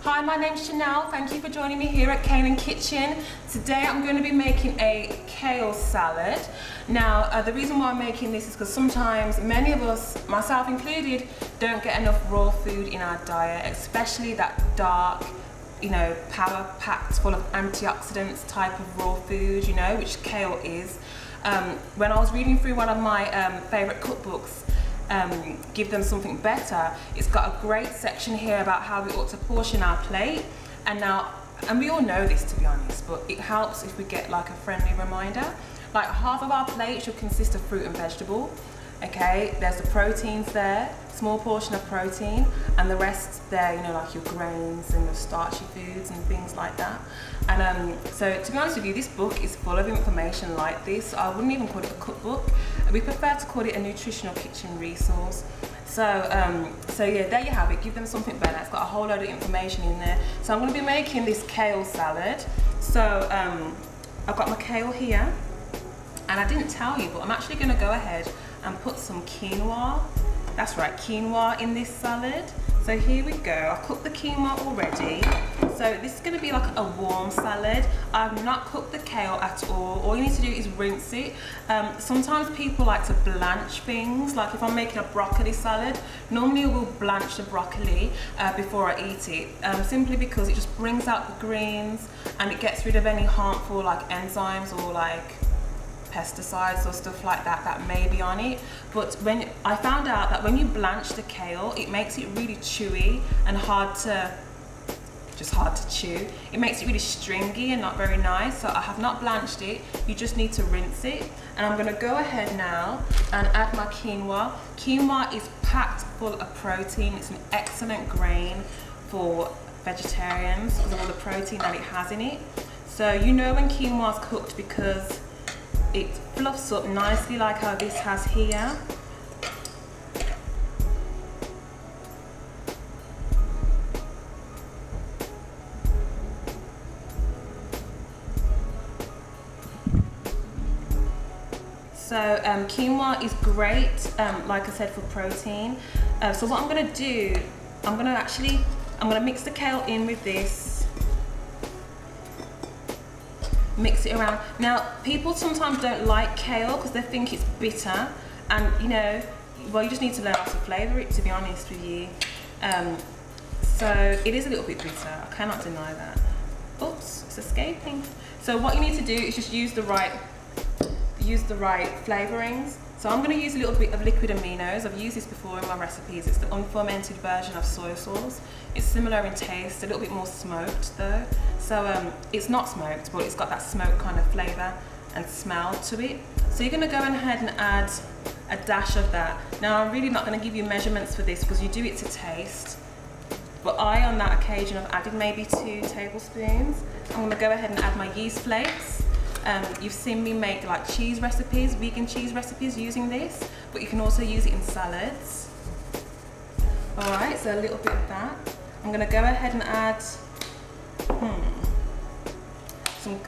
Hi, my name's Chanel. Thank you for joining me here at Kale Kitchen. Today I'm going to be making a kale salad. Now, the reason why I'm making this is because sometimes many of us, myself included, don't get enough raw food in our diet, especially that dark, power-packed, full of antioxidants type of raw food, which kale is. When I was reading through one of my favourite cookbooks, Give Them Something Better, it's got a great section here about how we ought to portion our plate. And we all know this, to be honest, but it helps if we get like a friendly reminder. Like half of our plate should consist of fruit and vegetable. Okay, there's the proteins there, small portion of protein, and the rest there, like your grains and your starchy foods and things like that. And so to be honest with you, this book is full of information like this. I wouldn't even call it a cookbook. We prefer to call it a nutritional kitchen resource. So yeah, there you have it. Give Them Something Better. It's got a whole load of information in there. So I'm going to be making this kale salad. So I've got my kale here, and I didn't tell you, but I'm actually going to go ahead and put some quinoa, that's right, quinoa in this salad. So here we go. I've cooked the quinoa already. So this is going to be like a warm salad. I've not cooked the kale at all. All you need to do is rinse it. Sometimes people like to blanch things. Like if I'm making a broccoli salad, normally I will blanch the broccoli before I eat it, simply because it just brings out the greens and it gets rid of any harmful like enzymes or like pesticides or stuff like that that may be on it. But when I found out that when you blanch the kale, it makes it really chewy and hard to chew. It makes it really stringy and not very nice. So I have not blanched it. You just need to rinse it. And I'm going to go ahead now and add my quinoa. Quinoa is packed full of protein. It's an excellent grain for vegetarians because of all the protein that it has in it. So when quinoa is cooked because it fluffs up nicely like how this has here. So quinoa is great, like I said, for protein. So what I'm going to do, I'm going to mix the kale in with this. Mix it around. Now, people sometimes don't like kale because they think it's bitter, and well, you just need to learn how to flavour it, to be honest with you. So it is a little bit bitter, I cannot deny that. Oops, it's escaping. So what you need to do is just use the right flavourings. So I'm going to use a little bit of liquid aminos. I've used this before in my recipes. It's the unfermented version of soy sauce. It's similar in taste, a little bit more smoked though. So it's not smoked, but it's got that smoke kind of flavour and smell to it. So you're going to go ahead and add a dash of that. Now I'm really not going to give you measurements for this because you do it to taste. But on that occasion, I've added maybe 2 tablespoons. I'm going to go ahead and add my yeast flakes. You've seen me make like cheese recipes, vegan cheese recipes using this, but you can also use it in salads. Alright, so a little bit of that. I'm going to go ahead and add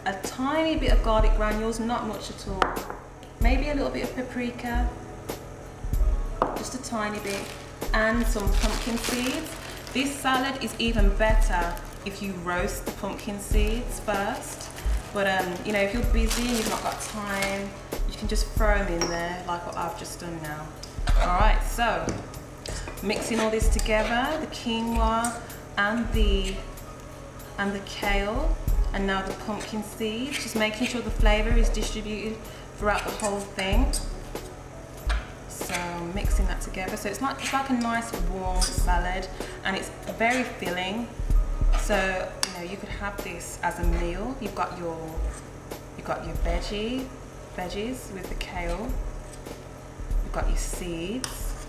a tiny bit of garlic granules, not much at all. Maybe a little bit of paprika, just a tiny bit, and some pumpkin seeds. This salad is even better if you roast the pumpkin seeds first. But if you're busy and you've not got time, you can just throw them in there like what I've just done now. Alright, so mixing all this together, the quinoa and the kale, and now the pumpkin seeds, just making sure the flavour is distributed throughout the whole thing. So mixing that together. So it's like a nice warm salad, and it's very filling. So you could have this as a meal. You've got your veggies with the kale. You've got your seeds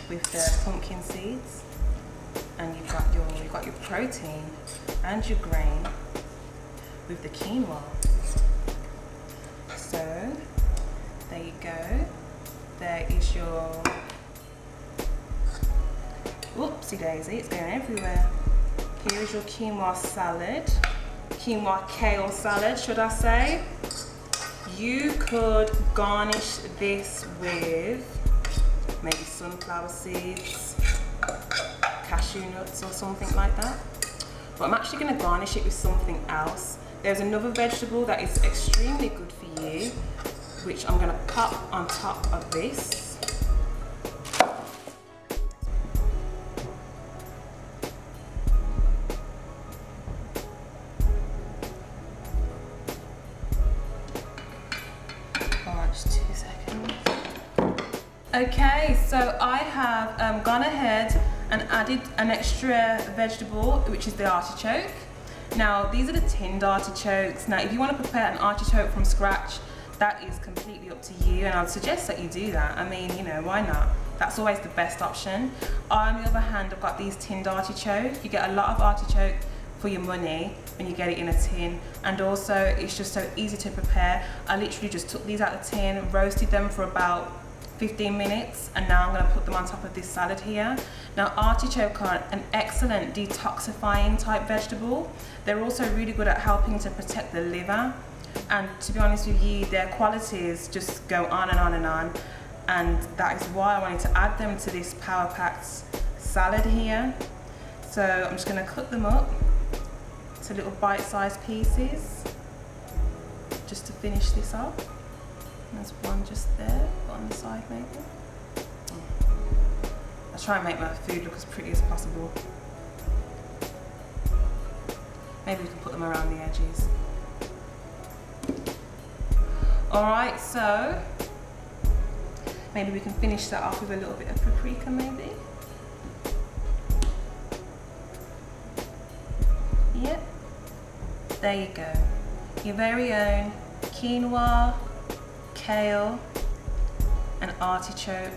with the pumpkin seeds, and you've got your protein and your grain with the quinoa. So there you go. There is your, whoopsie daisy, it's going everywhere. Here is your quinoa salad, quinoa kale salad, should I say. You could garnish this with maybe sunflower seeds, cashew nuts or something like that. but I'm actually going to garnish it with something else. There's another vegetable that is extremely good for you, which I'm going to pop on top of this. Just 2 seconds. Okay, so I have gone ahead and added an extra vegetable, which is the artichoke. Now, these are the tinned artichokes. Now, if you want to prepare an artichoke from scratch, that is completely up to you, and I'd suggest that you do that. I mean, you know, why not? That's always the best option. On the other hand, I've got these tinned artichoke. You get a lot of artichoke for your money when you get it in a tin, and also it's just so easy to prepare. I literally just took these out of the tin, roasted them for about 15 minutes, and now I'm going to put them on top of this salad here. Now, artichoke are an excellent detoxifying type vegetable. They're also really good at helping to protect the liver, and to be honest with you, their qualities just go on and on and on, and that is why I wanted to add them to this power-packed salad here. So I'm just going to cut them up to little bite-sized pieces just to finish this off. There's one just there, on the side maybe. I'll try and make my food look as pretty as possible. Maybe we can put them around the edges. Alright, so maybe we can finish that off with a little bit of paprika maybe. Yep, there you go. Your very own quinoa, kale and artichoke